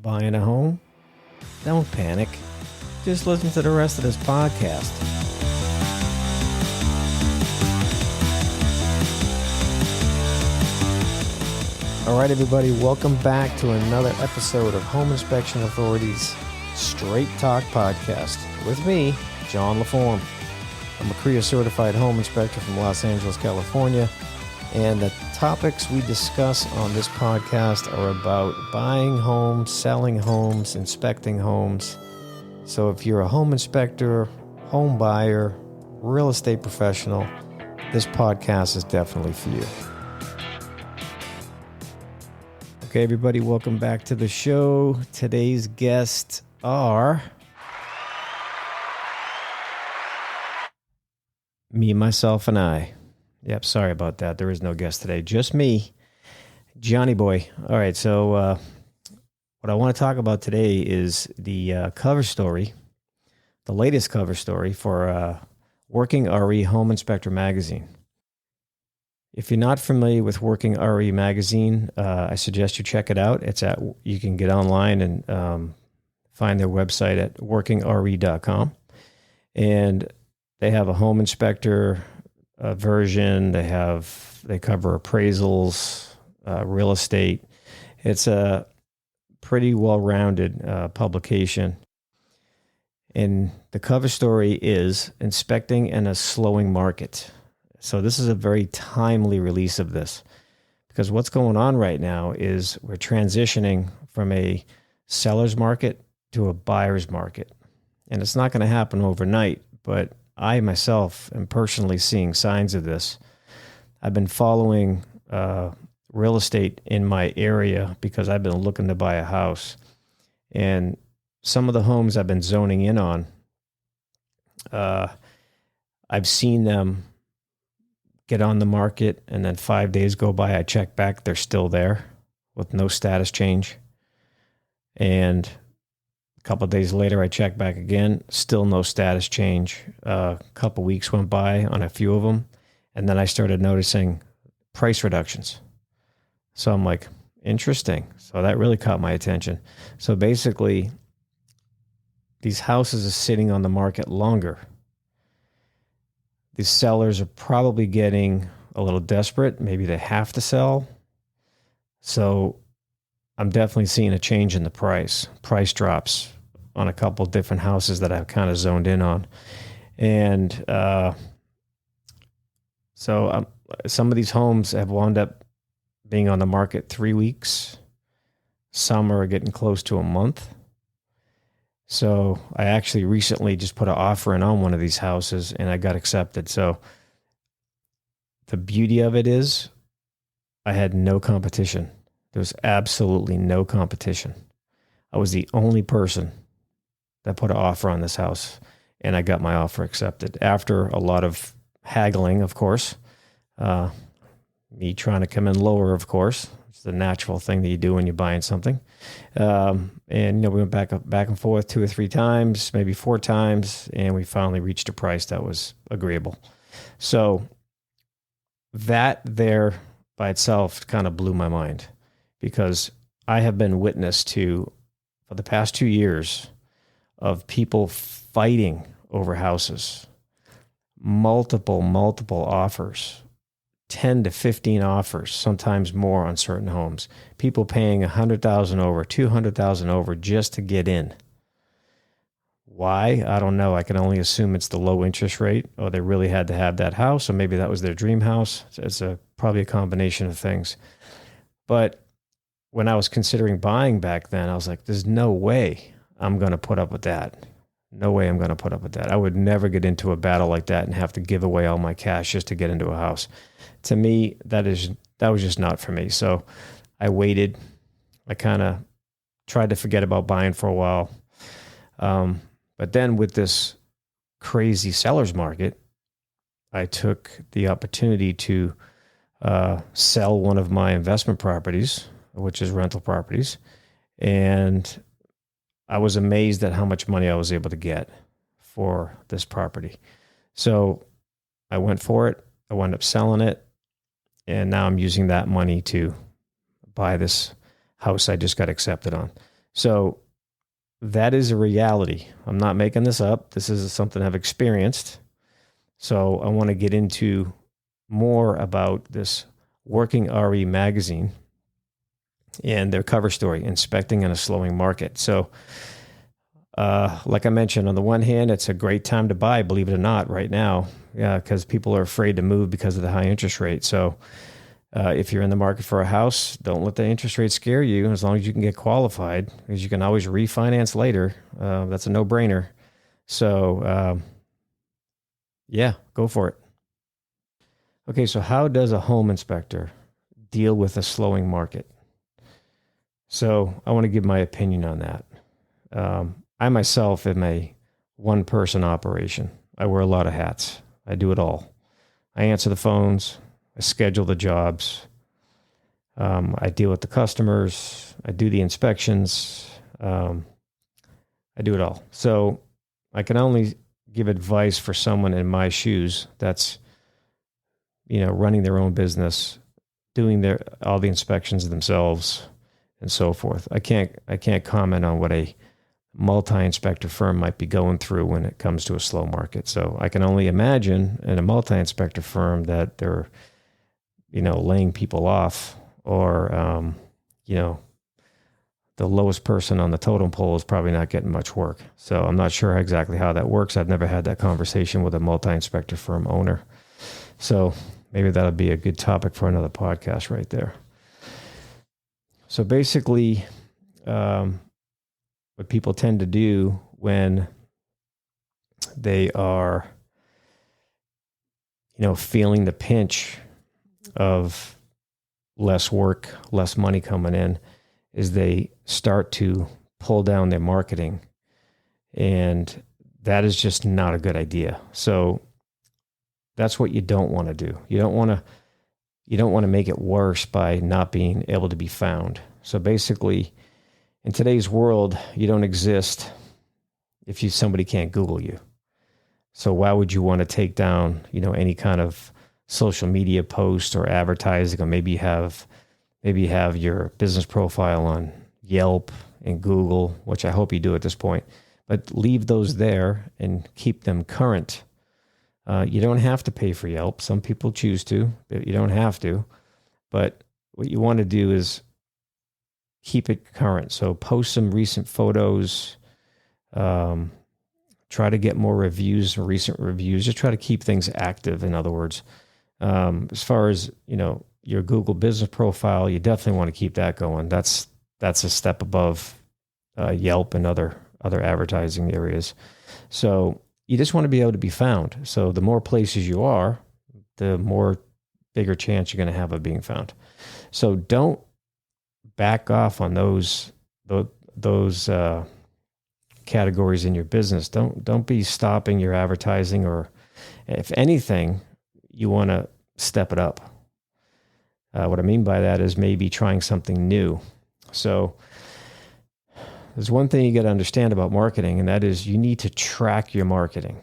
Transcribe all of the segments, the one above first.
Buying a home? Don't panic. Just listen to the rest of this podcast. All right, everybody, welcome back to another episode of Home Inspection Authority's Straight Talk Podcast with me, John LaForme. I'm a CREA certified home inspector from Los Angeles, California, and the topics we discuss on this podcast are about buying homes, selling homes, inspecting homes. So if you're a home inspector, home buyer, real estate professional, this podcast is definitely for you. Okay, everybody, welcome back to the show. Today's guests are me, myself, and I. Yep, sorry about that. There is no guest today. Just me, Johnny Boy. All right, so what I want to talk about today is the cover story, the latest cover story for Working RE Home Inspector Magazine. If you're not familiar with Working RE Magazine, I suggest you check it out. You can get online and find their website at workingre.com. And they have a home inspector version. They cover appraisals, real estate. It's a pretty well-rounded publication. And the cover story is Inspecting in a Slowing Market. So this is a very timely release of this, because what's going on right now is we're transitioning from a seller's market to a buyer's market. And it's not going to happen overnight, but I myself am personally seeing signs of this. I've been following real estate in my area because I've been looking to buy a house. And some of the homes I've been zoning in on, I've seen them get on the market, and then 5 days go by, I check back, they're still there with no status change. And a couple of days later, I check back again, still no status change. A couple of weeks went by on a few of them, and then I started noticing price reductions. So I'm like, interesting. So that really caught my attention. So basically, these houses are sitting on the market longer. These sellers are probably getting a little desperate. Maybe they have to sell. So I'm definitely seeing a change in the price drops on a couple different houses that I've kind of zoned in on. And so some of these homes have wound up being on the market 3 weeks. Some are getting close to a month. So I actually recently just put an offer in on one of these houses and I got accepted. So the beauty of it is I had no competition. There was absolutely no competition. I was the only person that put an offer on this house, and I got my offer accepted after a lot of haggling, of course. Me trying to come in lower, of course. It's the natural thing that you do when you're buying something. And we went back and forth 2 or 3 times, maybe 4 times, and we finally reached a price that was agreeable. So that there by itself kind of blew my mind, because I have been witness to, for the past 2 years, of people fighting over houses, multiple offers, 10 to 15 offers, sometimes more on certain homes. People paying $100,000 over, $200,000 over just to get in. Why? I don't know. I can only assume it's the low interest rate, or they really had to have that house, or maybe that was their dream house. It's probably a combination of things. But when I was considering buying back then, I was like, there's no way I'm going to put up with that. No way I'm going to put up with that. I would never get into a battle like that and have to give away all my cash just to get into a house. To me, that was just not for me. So I waited. I kind of tried to forget about buying for a while. But then with this crazy seller's market, I took the opportunity to sell one of my investment properties, which is rental properties. And I was amazed at how much money I was able to get for this property. So I went for it. I wound up selling it. And now I'm using that money to buy this house I just got accepted on. So that is a reality. I'm not making this up. This is something I've experienced. So I want to get into more about this Working RE magazine and their cover story, Inspecting in a Slowing Market. So, like I mentioned, on the one hand, it's a great time to buy, believe it or not, right now, because people are afraid to move because of the high interest rate. So, if you're in the market for a house, don't let the interest rate scare you as long as you can get qualified, because you can always refinance later. That's a no-brainer. So, yeah, go for it. Okay, so how does a home inspector deal with a slowing market? So I want to give my opinion on that. I myself am a one-person operation. I wear a lot of hats. I do it all. I answer the phones. I schedule the jobs. I deal with the customers. I do the inspections. I do it all. So I can only give advice for someone in my shoes that's, running their own business, doing all the inspections themselves and so forth. I can't comment on what a multi-inspector firm might be going through when it comes to a slow market. So I can only imagine in a multi-inspector firm that they're, laying people off, or, the lowest person on the totem pole is probably not getting much work. So I'm not sure exactly how that works. I've never had that conversation with a multi-inspector firm owner. So maybe that'll be a good topic for another podcast right there. So basically, what people tend to do when they are, feeling the pinch of less work, less money coming in, is they start to pull down their marketing. And that is just not a good idea. So that's what you don't want to do. You don't want to make it worse by not being able to be found. So basically, in today's world, you don't exist if somebody can't Google you. So why would you want to take down, any kind of social media post or advertising, or maybe you have your business profile on Yelp and Google, which I hope you do at this point, but leave those there and keep them current. You don't have to pay for Yelp. Some people choose to, but you don't have to. But what you want to do is keep it current. So post some recent photos, try to get more reviews, recent reviews, just try to keep things active. In other words, as far as, your Google business profile, you definitely want to keep that going. That's a step above Yelp and other advertising areas. So you just want to be able to be found. So the more places you are, the more bigger chance you're going to have of being found. So don't back off on those categories in your business. Don't be stopping your advertising, or if anything, you want to step it up. What I mean by that is maybe trying something new. So there's one thing you got to understand about marketing, and that is you need to track your marketing.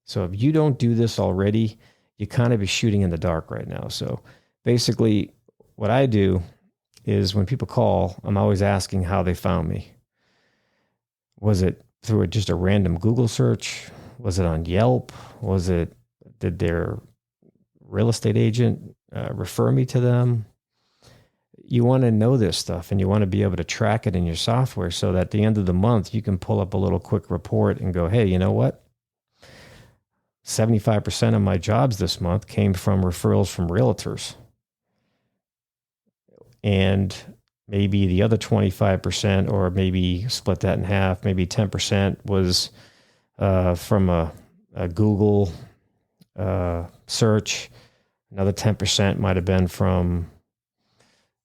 So if you don't do this already, you kind of be shooting in the dark right now. So basically what I do is when people call, I'm always asking how they found me. Was it through just a random Google search? Was it on Yelp? Did their real estate agent refer me to them? You want to know this stuff, and you want to be able to track it in your software so that at the end of the month, you can pull up a little quick report and go, hey, you know what? 75% of my jobs this month came from referrals from realtors. And maybe the other 25%, or maybe split that in half, maybe 10% was from a Google search. Another 10% might have been from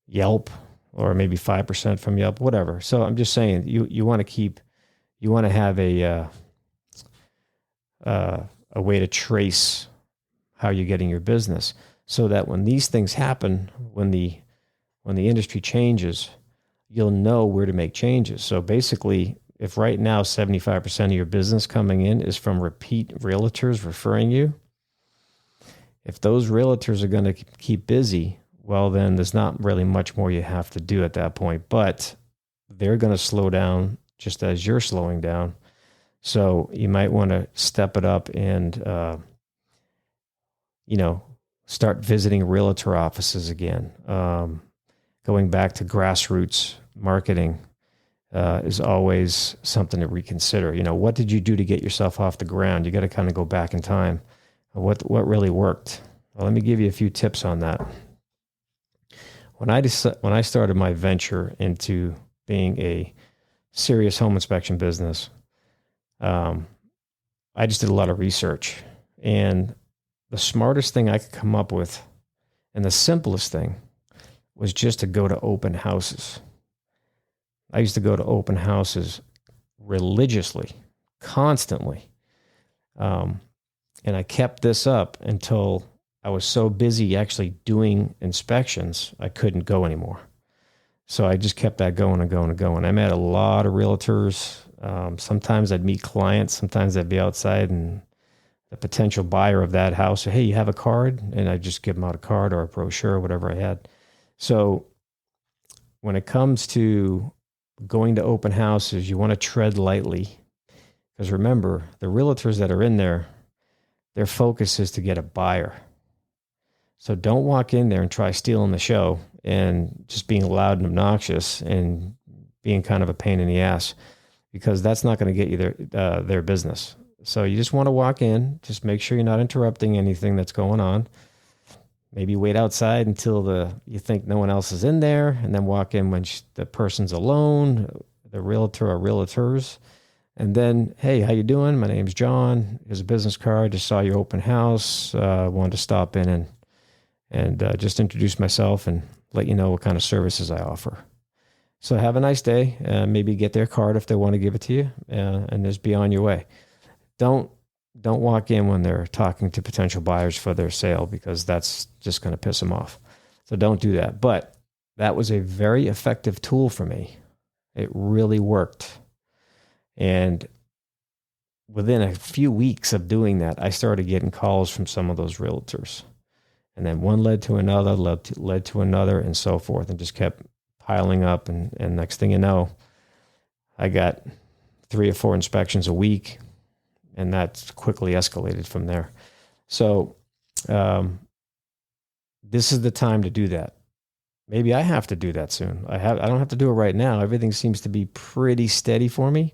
Yelp, or maybe 5% from Yelp, whatever. So I'm just saying, you want to have a way to trace how you're getting your business, so that when these things happen, when the industry changes, you'll know where to make changes. So basically, if right now 75% of your business coming in is from repeat realtors referring you, if those realtors are going to keep busy, well, then there's not really much more you have to do at that point. But they're going to slow down just as you're slowing down. So you might want to step it up and, start visiting realtor offices again. Going back to grassroots marketing is always something to reconsider. What did you do to get yourself off the ground? You got to kind of go back in time. What really worked? Well, let me give you a few tips on that. When I started my venture into being a serious home inspection business, I just did a lot of research, and the smartest thing I could come up with, and the simplest thing, was just to go to open houses. I used to go to open houses religiously, constantly. And I kept this up until I was so busy actually doing inspections, I couldn't go anymore. So I just kept that going and going and going. I met a lot of realtors. Sometimes I'd meet clients. Sometimes I'd be outside and the potential buyer of that house said, "Hey, you have a card?" And I'd just give them out a card or a brochure or whatever I had. So when it comes to going to open houses, you want to tread lightly, because remember, the realtors that are in there, their focus is to get a buyer. So don't walk in there and try stealing the show and just being loud and obnoxious and being kind of a pain in the ass, because that's not going to get you their business. So you just want to walk in, just make sure you're not interrupting anything that's going on. Maybe wait outside until you think no one else is in there, and then walk in when the person's alone, the realtor or realtors. And then, "Hey, how you doing? My name's John. Here's a business card. Just saw your open house. Wanted to stop in and just introduce myself and let you know what kind of services I offer. So have a nice day. Maybe get their card if they want to give it to you, and just be on your way." Don't walk in when they're talking to potential buyers for their sale, because that's just going to piss them off. So don't do that. But that was a very effective tool for me. It really worked. And within a few weeks of doing that, I started getting calls from some of those realtors. And then one led to another, led to another, and so forth, and just kept piling up. And next thing you know, I got 3 or 4 inspections a week, and that quickly escalated from there. So this is the time to do that. Maybe I have to do that soon. I don't have to do it right now. Everything seems to be pretty steady for me.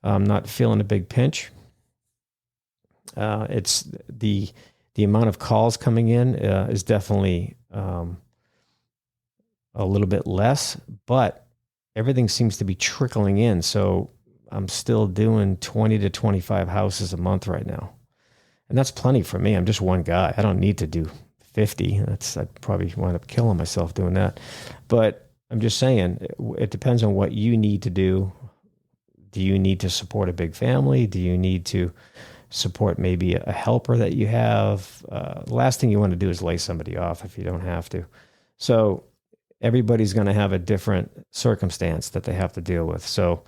I'm not feeling a big pinch. It's the amount of calls coming in is definitely a little bit less, but everything seems to be trickling in. So I'm still doing 20 to 25 houses a month right now. And that's plenty for me. I'm just one guy. I don't need to do 50. I'd probably wind up killing myself doing that. But I'm just saying, it depends on what you need to do. Do you need to support a big family? Do you need to support maybe a helper that you have? The last thing you want to do is lay somebody off if you don't have to. So everybody's going to have a different circumstance that they have to deal with. So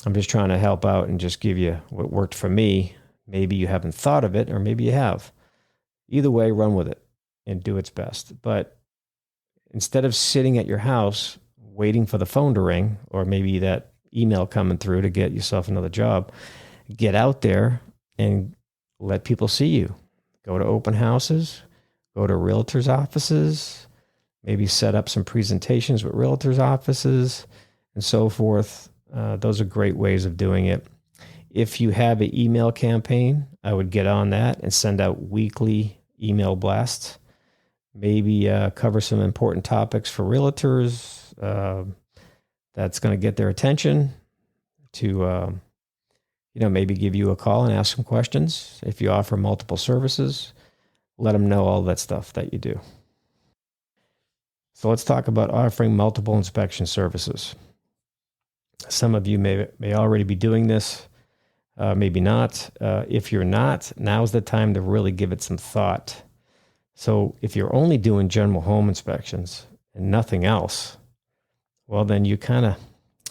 I'm just trying to help out and just give you what worked for me. Maybe you haven't thought of it, or maybe you have. Either way, run with it and do its best. But instead of sitting at your house waiting for the phone to ring, or maybe that email coming through to get yourself another job, get out there and let people see you. Go to open houses, go to realtors' offices, maybe set up some presentations with realtors' offices, and so forth. Those are great ways of doing it. If you have an email campaign, I would get on that and send out weekly email blasts. Maybe cover some important topics for realtors that's going to get their attention, to maybe give you a call and ask some questions. If you offer multiple services, let them know all that stuff that you do. So let's talk about offering multiple inspection services. Some of you may already be doing this, maybe not. If you're not, now's the time to really give it some thought. So if you're only doing general home inspections and nothing else, well, then you kind of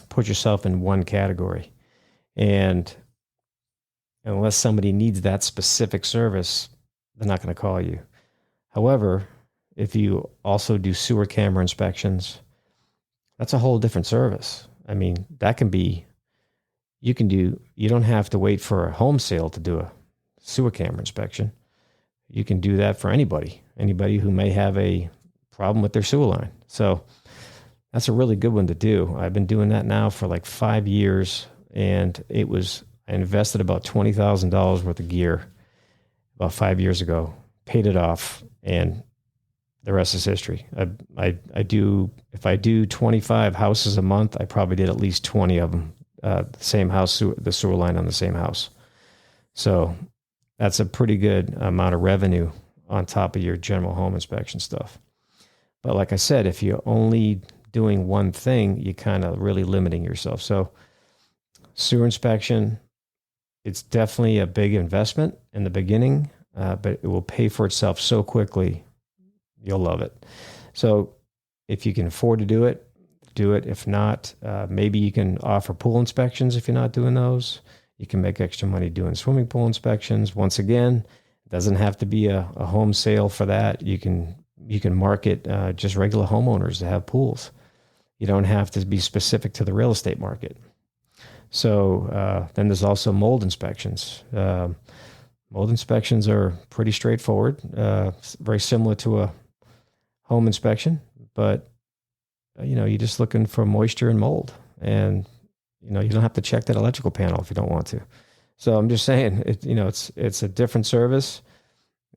put yourself in one category. And unless somebody needs that specific service, they're not going to call you. However, if you also do sewer camera inspections, that's a whole different service. I mean, that can be, you don't have to wait for a home sale to do a sewer camera inspection. You can do that for anybody who may have a problem with their sewer line. So that's a really good one to do. I've been doing that now for like 5 years, and I invested about $20,000 worth of gear about 5 years ago, paid it off, and the rest is history. If I do 25 houses a month, I probably did at least 20 of them, the same house, the sewer line on the same house. So that's a pretty good amount of revenue on top of your general home inspection stuff. But like I said, if you're only doing one thing, you're kind of really limiting yourself. So sewer inspection, it's definitely a big investment in the beginning, but it will pay for itself so quickly. You'll love it. So if you can afford to do it, do it. If not, maybe you can offer pool inspections if you're not doing those. You can make extra money doing swimming pool inspections. Once again, it doesn't have to be a home sale for that. You can market just regular homeowners that have pools. You don't have to be specific to the real estate market. So then there's also mold inspections. Mold inspections are pretty straightforward, very similar to a home inspection, but you're just looking for moisture and mold, and you don't have to check that electrical panel if you don't want to. So I'm just saying, it's a different service,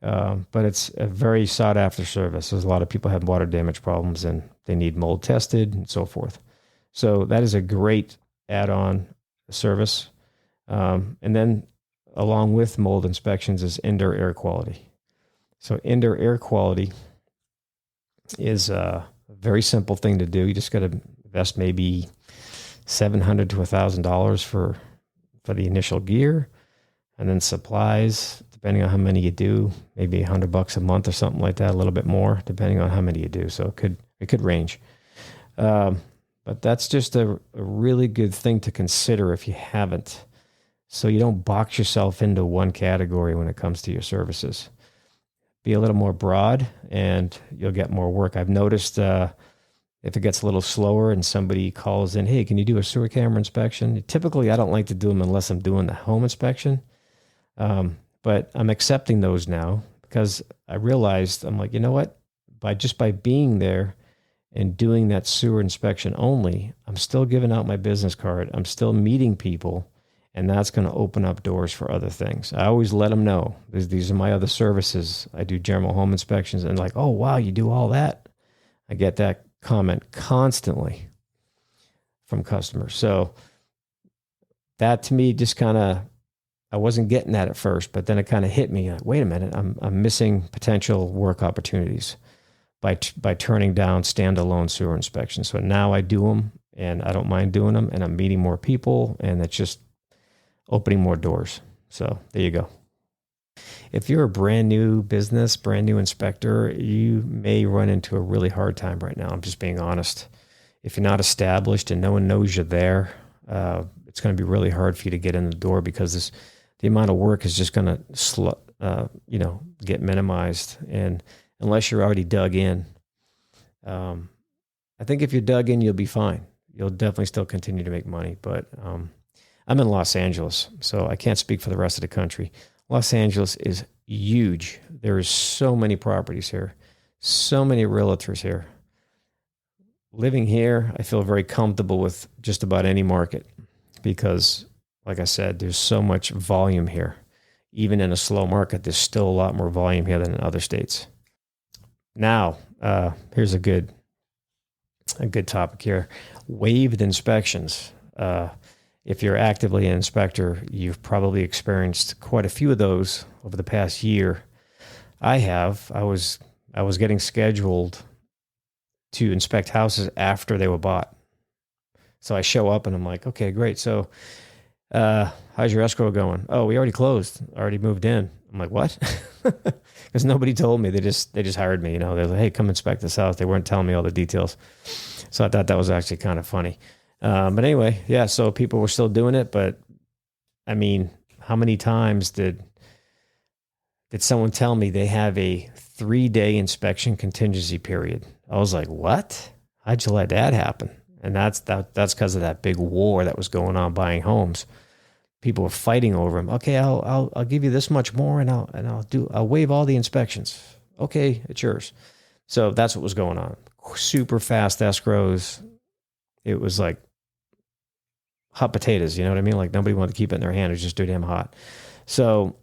but it's a very sought after service. There's a lot of people have water damage problems and they need mold tested and so forth. So that is a great add-on service. And then along with mold inspections is indoor air quality. So indoor air quality is a very simple thing to do. You just got to invest maybe $700 to $1,000 for the initial gear, and then supplies, depending on how many you do, maybe $100 a month or something like that, a little bit more, depending on how many you do. So it could range. But that's just a really good thing to consider if you haven't, so you don't box yourself into one category when it comes to your services. Be a little more broad and you'll get more work. I've noticed if it gets a little slower and somebody calls in, hey, can you do a sewer camera inspection? Typically, I don't like to do them unless I'm doing the home inspection. But I'm accepting those now because I realized, I'm like, you know what? By being there and doing that sewer inspection only, I'm still giving out my business card. I'm still meeting people, and that's going to open up doors for other things. I always let them know these are my other services. I do general home inspections, and like, oh, wow, you do all that? I get that comment constantly from customers. So that to me just kind of, I wasn't getting that at first, but then it kind of hit me like, wait a minute, I'm missing potential work opportunities by turning down standalone sewer inspections. So now I do them, and I don't mind doing them, and I'm meeting more people, and it's just opening more doors. So there you go. If you're a brand new business, brand new inspector, you may run into a really hard time right now. I'm just being honest. If you're not established and no one knows you're there, it's going to be really hard for you to get in the door because the amount of work is just going to get minimized. And unless you're already dug in, I think if you're dug in, you'll be fine. You'll definitely still continue to make money. But I'm in Los Angeles, so I can't speak for the rest of the country. Los Angeles is huge. There is so many properties here, so many realtors here. Living here, I feel very comfortable with just about any market because, like I said, there's so much volume here. Even in a slow market, there's still a lot more volume here than in other states. Now, here's a good topic here. Waived inspections. If you're actively an inspector, you've probably experienced quite a few of those over the past year. I have. I was getting scheduled to inspect houses after they were bought. So I show up and I'm like, okay, great. So how's your escrow going? Oh, we already closed. Already moved in. I'm like, what? Because nobody told me. They just hired me. They're like, hey, come inspect this house. They weren't telling me all the details. So I thought that was actually kind of funny. But anyway, yeah, so people were still doing it. But I mean, how many times did someone tell me they have a 3-day inspection contingency period? I was like, what? How'd you let that happen? And that's because of that big war that was going on buying homes. People were fighting over them. Okay, I'll give you this much more, and I'll waive all the inspections. Okay, it's yours. So that's what was going on. Super fast escrows. It was like hot potatoes. You know what I mean? Like nobody wanted to keep it in their hand. It was just too damn hot. So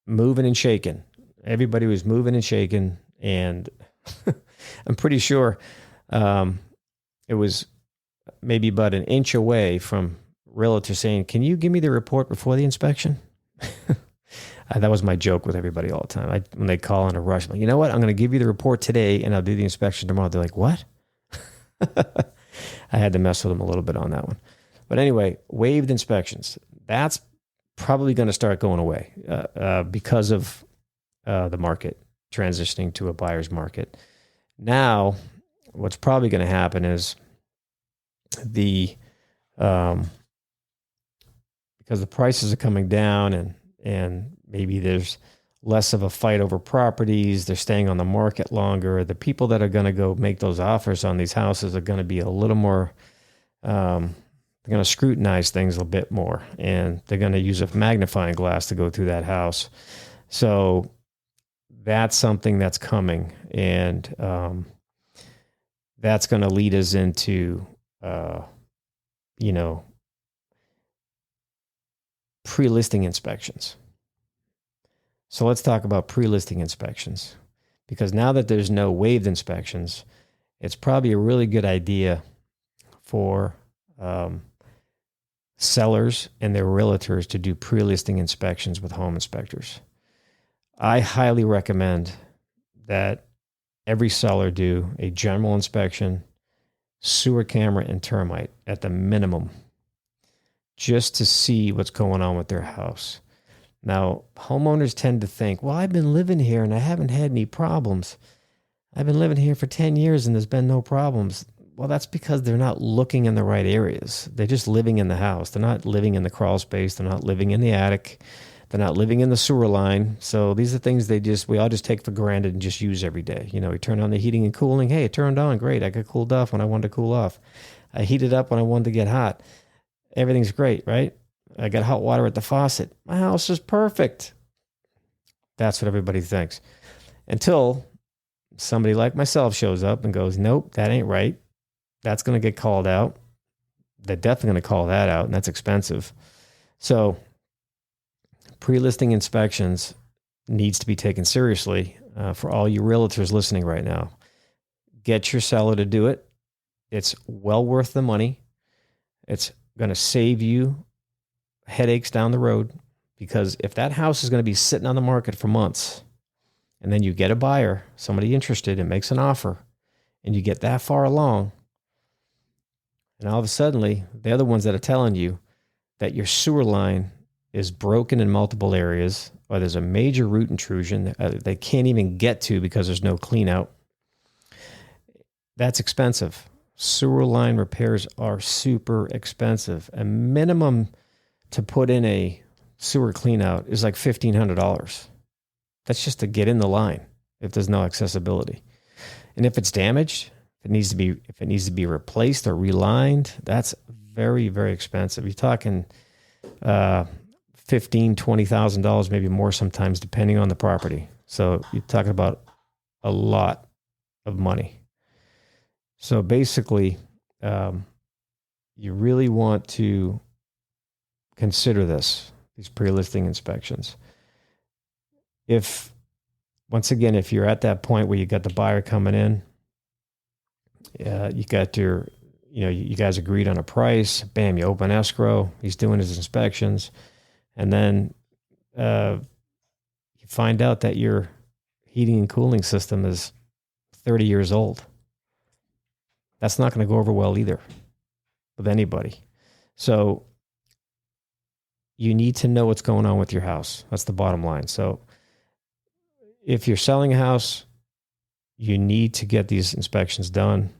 moving and shaking. Everybody was moving and shaking, and I'm pretty sure it was maybe about an inch away from realtor saying, "Can you give me the report before the inspection?" That was my joke with everybody all the time. When they call in a rush, I'm like, you know what? I'm going to give you the report today, and I'll do the inspection tomorrow. They're like, what? I had to mess with them a little bit on that one. But anyway, waived inspections. That's probably going to start going away because of the market transitioning to a buyer's market. Now, what's probably going to happen is because the prices are coming down and maybe there's less of a fight over properties, they're staying on the market longer. The people that are going to go make those offers on these houses are going to be a little more, they're going to scrutinize things a bit more, and they're going to use a magnifying glass to go through that house. So that's something that's coming, and that's going to lead us into, pre-listing inspections. So let's talk about pre-listing inspections, because now that there's no waived inspections, it's probably a really good idea for sellers and their realtors to do pre-listing inspections with home inspectors. I highly recommend that every seller do a general inspection, sewer camera, and termite at the minimum, just to see what's going on with their house. Now, homeowners tend to think, well, I've been living here and I haven't had any problems. I've been living here for 10 years and there's been no problems. Well, that's because they're not looking in the right areas. They're just living in the house. They're not living in the crawl space. They're not living in the attic. They're not living in the sewer line. So these are things we all just take for granted and just use every day. You turn on the heating and cooling. Hey, it turned on. Great. I got cooled off when I wanted to cool off. I heated up when I wanted to get hot. Everything's great, right? I got hot water at the faucet. My house is perfect. That's what everybody thinks. Until somebody like myself shows up and goes, nope, that ain't right. That's going to get called out. They're definitely going to call that out, and that's expensive. So pre-listing inspections needs to be taken seriously for all you realtors listening right now. Get your seller to do it. It's well worth the money. It's going to save you headaches down the road, because if that house is going to be sitting on the market for months, and then you get a buyer, somebody interested, and makes an offer, and you get that far along, and all of a sudden they're the ones that are telling you that your sewer line is broken in multiple areas, or there's a major root intrusion they can't even get to because there's no clean out. That's expensive. Sewer line repairs are super expensive. A minimum to put in a sewer clean out is like $1,500. That's just to get in the line if there's no accessibility. And if it's damaged, if it needs to be replaced or relined, that's very, very expensive. You're talking $15,000, $20,000, maybe more sometimes, depending on the property. So you're talking about a lot of money. So basically, you really want to consider these pre-listing inspections. If you're at that point where you got the buyer coming in, you got you guys agreed on a price, bam, you open escrow, he's doing his inspections, and then you find out that your heating and cooling system is 30 years old. That's not going to go over well either with anybody. So you need to know what's going on with your house. That's the bottom line. So if you're selling a house, you need to get these inspections done.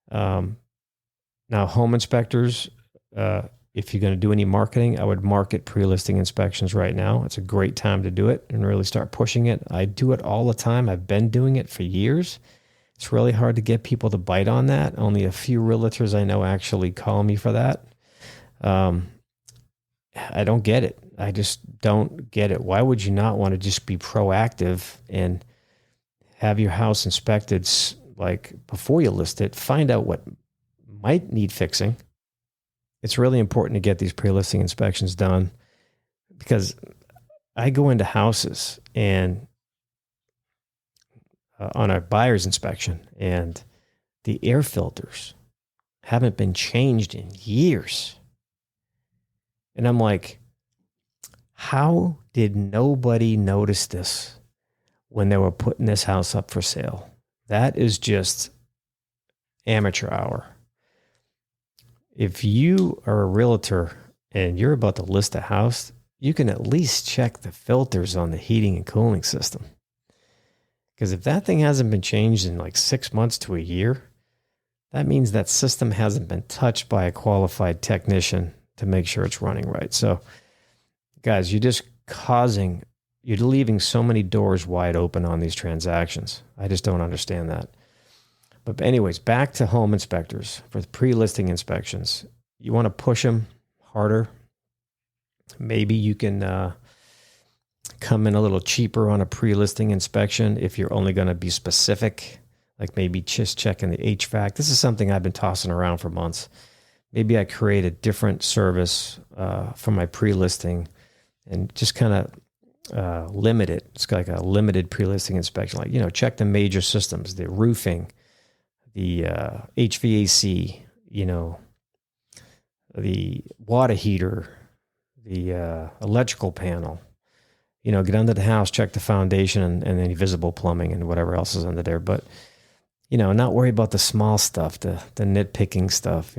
Now, home inspectors, if you're going to do any marketing, I would market pre-listing inspections right now. It's a great time to do it and really start pushing it. I do it all the time. I've been doing it for years. It's really hard to get people to bite on that. Only a few realtors I know actually call me for that. I don't get it. I just don't get it. Why would you not want to just be proactive and have your house inspected like before you list it, find out what might need fixing. It's really important to get these pre-listing inspections done because I go into houses and on a buyer's inspection, and the air filters haven't been changed in years. And I'm like, how did nobody notice this when they were putting this house up for sale? That is just amateur hour. If you are a realtor and you're about to list a house, you can at least check the filters on the heating and cooling system. Because if that thing hasn't been changed in like 6 months to a year, that means that system hasn't been touched by a qualified technician to make sure it's running right. So, guys, you're leaving so many doors wide open on these transactions. I just don't understand that. But anyways, back to home inspectors for the pre-listing inspections. You want to push them harder. Maybe you can come in a little cheaper on a pre-listing inspection if you're only going to be specific, like maybe just checking the HVAC. This is something I've been tossing around for months. Maybe I create a different service for my pre-listing and just kind of limit it. It's like a limited pre-listing inspection, like, check the major systems, the roofing, the HVAC, the water heater, the electrical panel. Get under the house, check the foundation and any visible plumbing and whatever else is under there. But, not worry about the small stuff, the nitpicking stuff,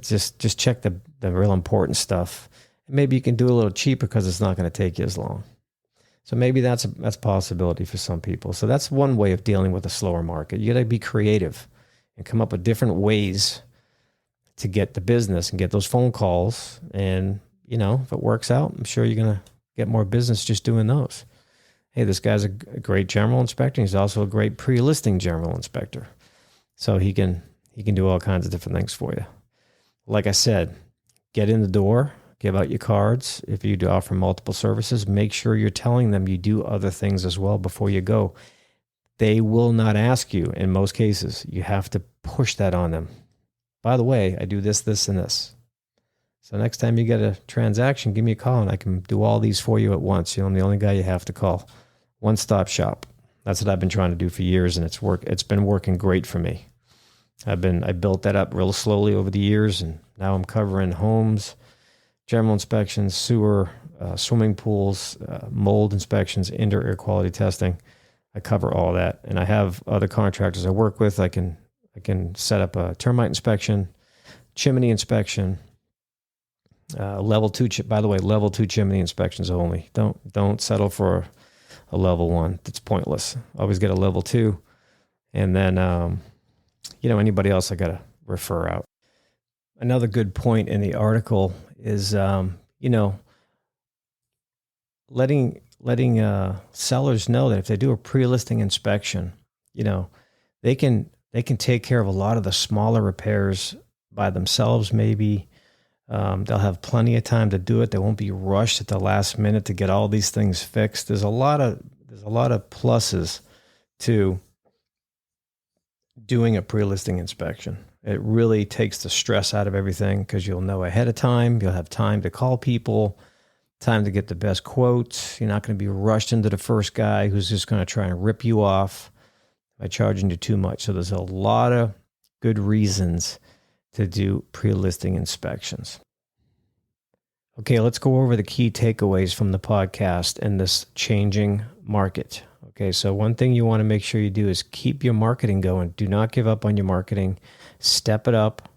just check the real important stuff. Maybe you can do a little cheaper because it's not going to take you as long. So maybe that's a possibility for some people. So that's one way of dealing with a slower market. You got to be creative and come up with different ways to get the business and get those phone calls. And, if it works out, I'm sure you're going to get more business just doing those. Hey, this guy's a great general inspector. He's also a great pre-listing general inspector. So he can do all kinds of different things for you. Like I said, get in the door, give out your cards. If you do offer multiple services, make sure you're telling them you do other things as well before you go. They will not ask you in most cases. You have to push that on them. By the way, I do this, this, and this. So next time you get a transaction, give me a call and I can do all these for you at once. I'm the only guy you have to call. One-stop shop. That's what I've been trying to do for years, and it's been working great for me. I built that up real slowly over the years, and now I'm covering homes, general inspections, sewer, swimming pools, mold inspections, indoor air quality testing. I cover all that, and I have other contractors I work with. I can set up a termite inspection, chimney inspection. Level 2, by the way, level 2 chimney inspections only. Don't settle for a level 1. It's pointless. Always get a level 2. And then, anybody else I got to refer out. Another good point in the article is, letting sellers know that if they do a pre-listing inspection, they can take care of a lot of the smaller repairs by themselves, maybe. They'll have plenty of time to do it. They won't be rushed at the last minute to get all these things fixed. There's a lot of pluses to doing a pre-listing inspection. It really takes the stress out of everything because you'll know ahead of time. You'll have time to call people, time to get the best quotes. You're not going to be rushed into the first guy who's just going to try and rip you off by charging you too much. So there's a lot of good reasons to do pre-listing inspections. Okay, let's go over the key takeaways from the podcast in this changing market. Okay, so one thing you want to make sure you do is keep your marketing going. Do not give up on your marketing. Step it up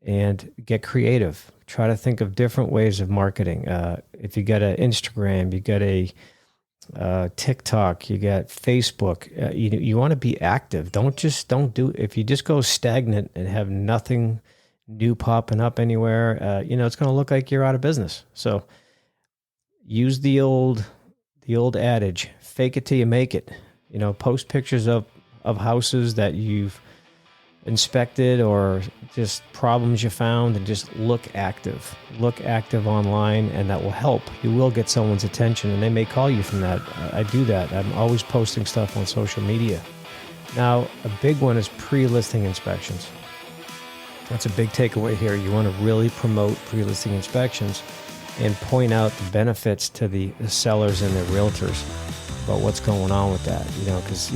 and get creative. Try to think of different ways of marketing. If you got an Instagram, you got a TikTok, you got Facebook, you want to be active. If you just go stagnant and have nothing new popping up anywhere, it's going to look like you're out of business. So use the old adage, fake it till you make it. Post pictures of of houses that you've inspected or just problems you found, and just look active online, and that will help. You will get someone's attention, and they may call you from that. I do that. I'm always posting stuff on social media. Now, a big one is pre-listing inspections. That's a big takeaway here. You want to really promote pre-listing inspections and point out the benefits to the sellers and their realtors about what's going on with that. Because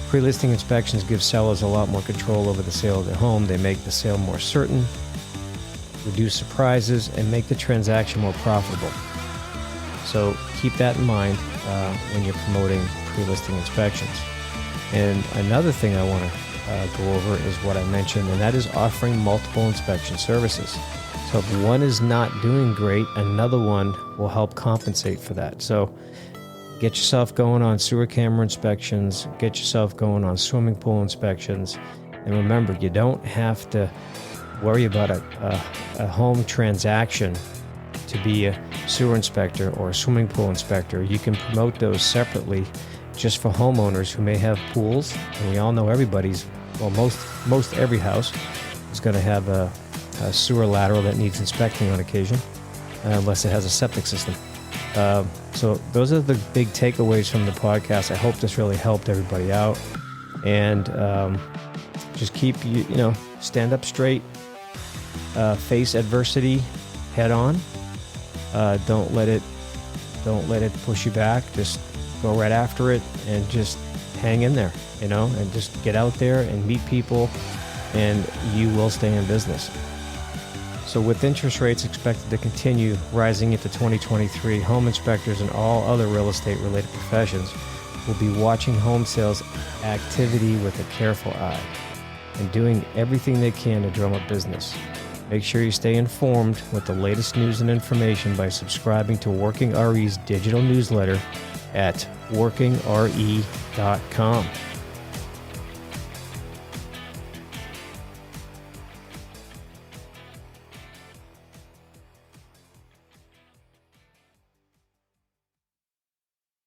pre-listing inspections give sellers a lot more control over the sale of their home. They make the sale more certain, reduce surprises, and make the transaction more profitable. So keep that in mind when you're promoting pre-listing inspections. And another thing I want to go over is what I mentioned, and that is offering multiple inspection services. So if one is not doing great, another one will help compensate for that. So get yourself going on sewer camera inspections, get yourself going on swimming pool inspections. And remember, you don't have to worry about a home transaction to be a sewer inspector or a swimming pool inspector. You can promote those separately just for homeowners who may have pools. And we all know most every house is going to have a sewer lateral that needs inspecting on occasion, unless it has a septic system. So those are the big takeaways from the podcast. I hope this really helped everybody out. And just keep, stand up straight, face adversity head on. Don't let it push you back. Just go right after it and just hang in there, and just get out there and meet people, and you will stay in business. So with interest rates expected to continue rising into 2023, home inspectors and all other real estate related professions will be watching home sales activity with a careful eye and doing everything they can to drum up business. Make sure you stay informed with the latest news and information by subscribing to Working RE's digital newsletter at workingre.com.